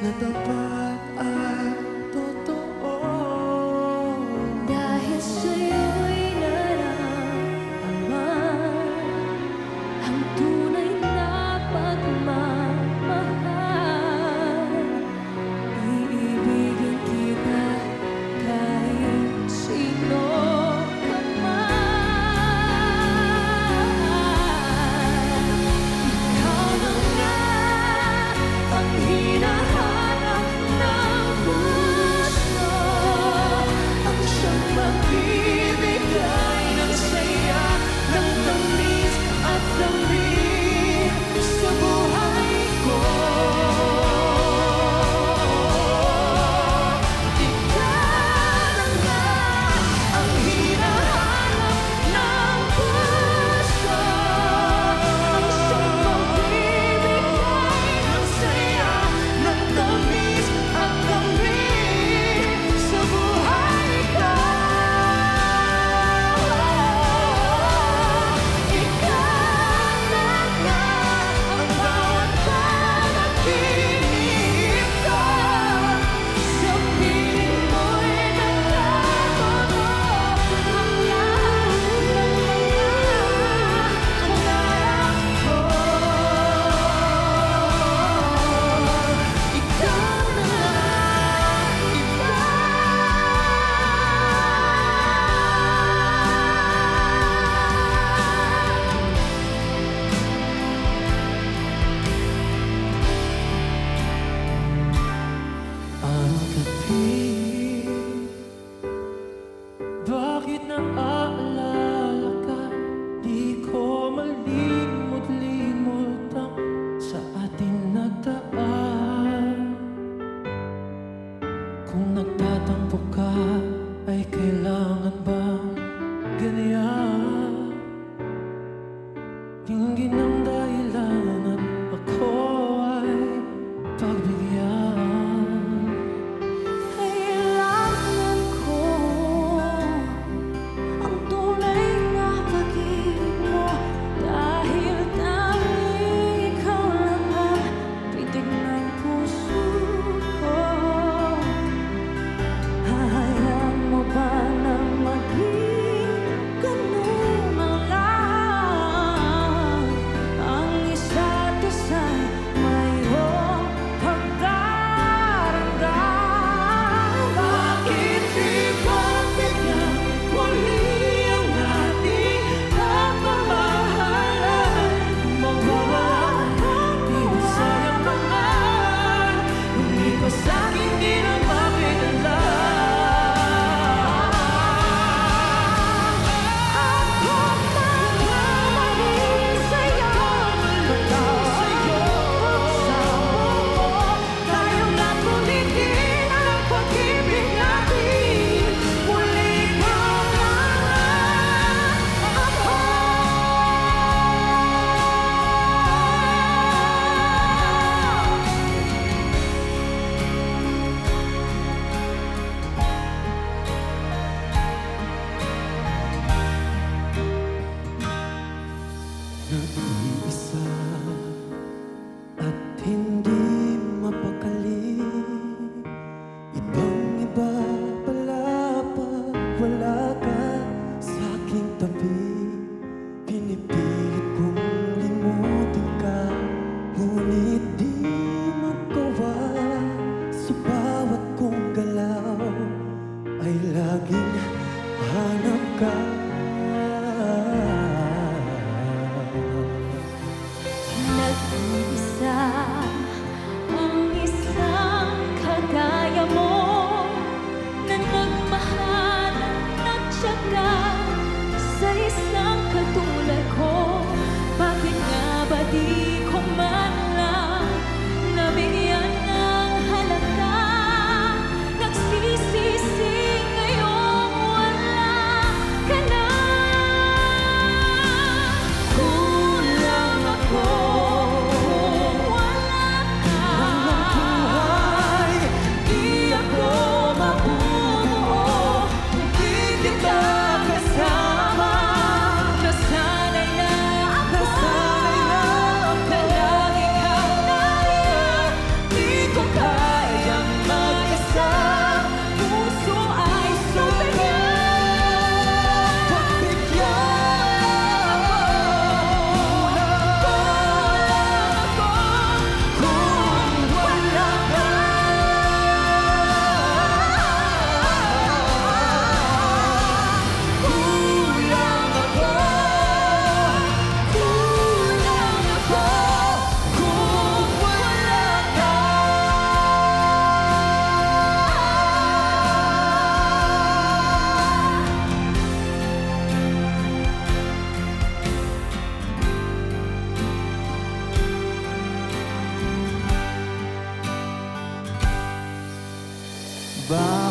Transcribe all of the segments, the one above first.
na tapat at totoo. Dahil sa'yo'y nararamdaman ang tunay na pagmamahal. Iibigin kita kahit sino ka man. Ikaw na nga ang hinahanap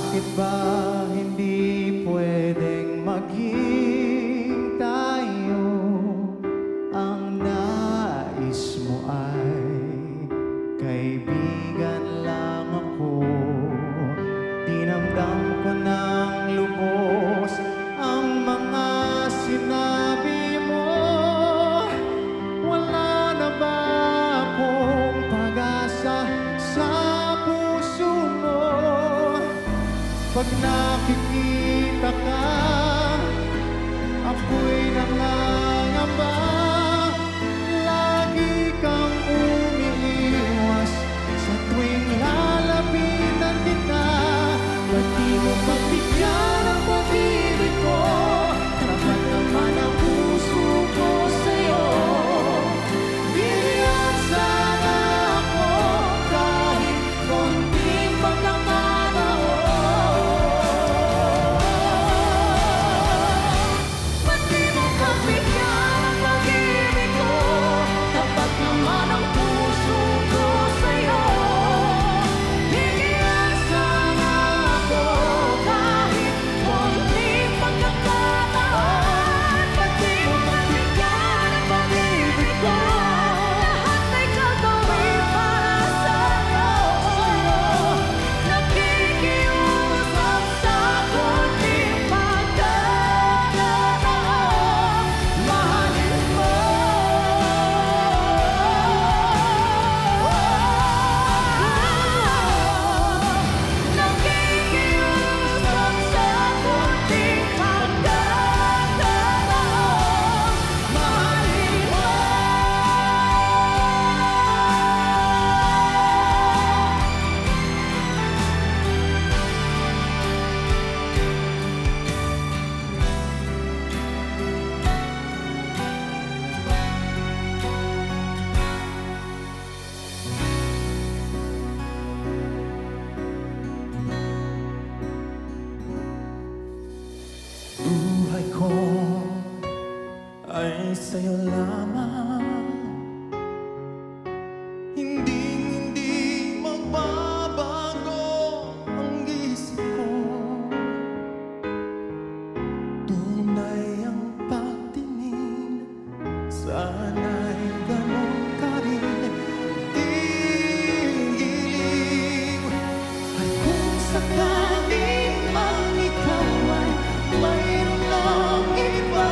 Bakit ba hindi pwedeng maging tayo? Ang nais mo ay kaibigan lang ako. Dinamdam ko ng lubos ang mga sinabi mo. Wala na ba akong pag-asa sa puso mo? Pag nakikita ka, ako'y nangangamba. Lagi kang umiiwas sa tuwing lalapitan kita. Ba't di mo pagbigyan ang pag-ibig ko? Tapat naman ang puso ko sa'yo. Bigyan sana ako kahit konting pagkakataon. Ba't di mo pagbigyan ang pag-ibig ko? Tapat naman ang puso ko sa'yo. Bigyan sana ako kahit konting pagkakataon. Ba't di mo pagbigyan ang pag-ibig ko? Lahat ay gagawin para sa'yo. Nakikiusap sa konting pagkakataon. Mahalin mo. Nakikiusap sa konting pagkakataon. Mahalin mo. Buhay ko ay sa'yo lamang. Hindi magbabago ang isip ko. Tunay ang pagtingin, sana'y ganon ka rin. Dilim at kung sakaling mang ikaw ay mayroon ng iba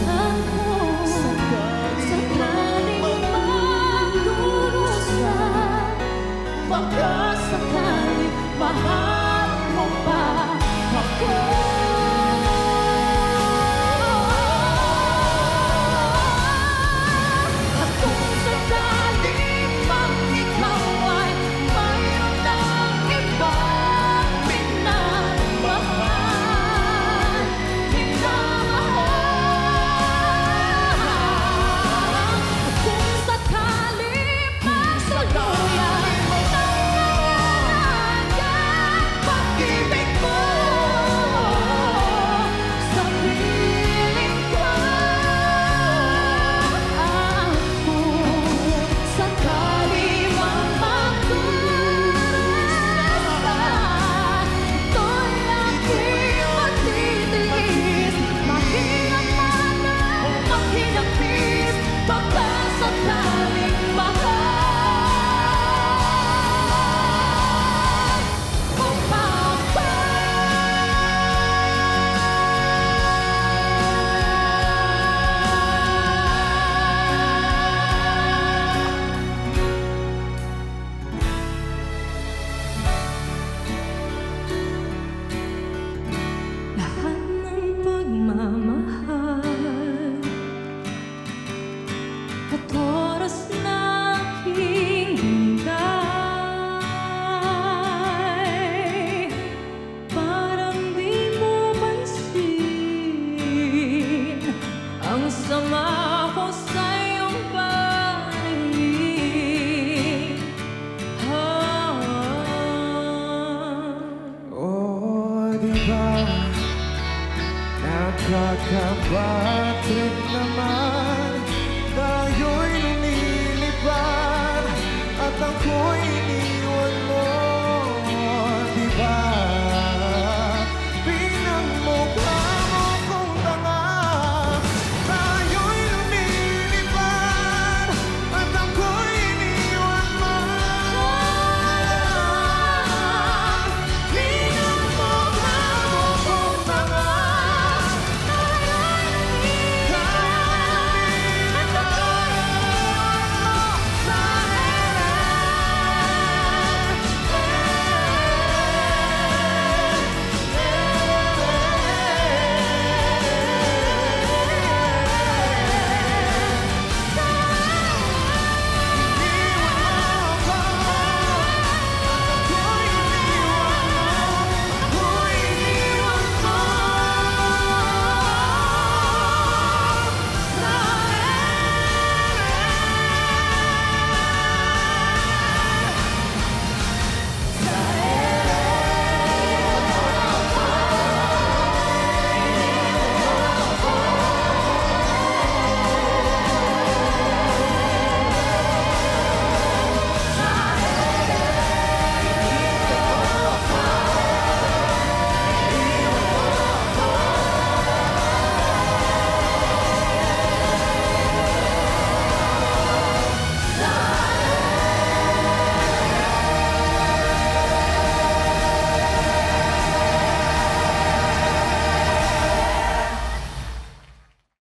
Ako sakaling magdurusa, baka sakaling mahal mo pa ako. At kung sakaling mang ikaw ay mayroon ng ibang minamahal, at kung sakaling magsaluyan ng nangangagat pag-ibig mo sa piling ko, ako sakaling mang magdurusa, ito'y aking matitiis. Mahirap man ang maghinapis, baka sakaling mahal mo pa ako. Lahat ng pagmamahal at oras na aking hintay, parang di mo pansin ang sama ko sa iyong paningin. Oh, di ba nakakabatrip naman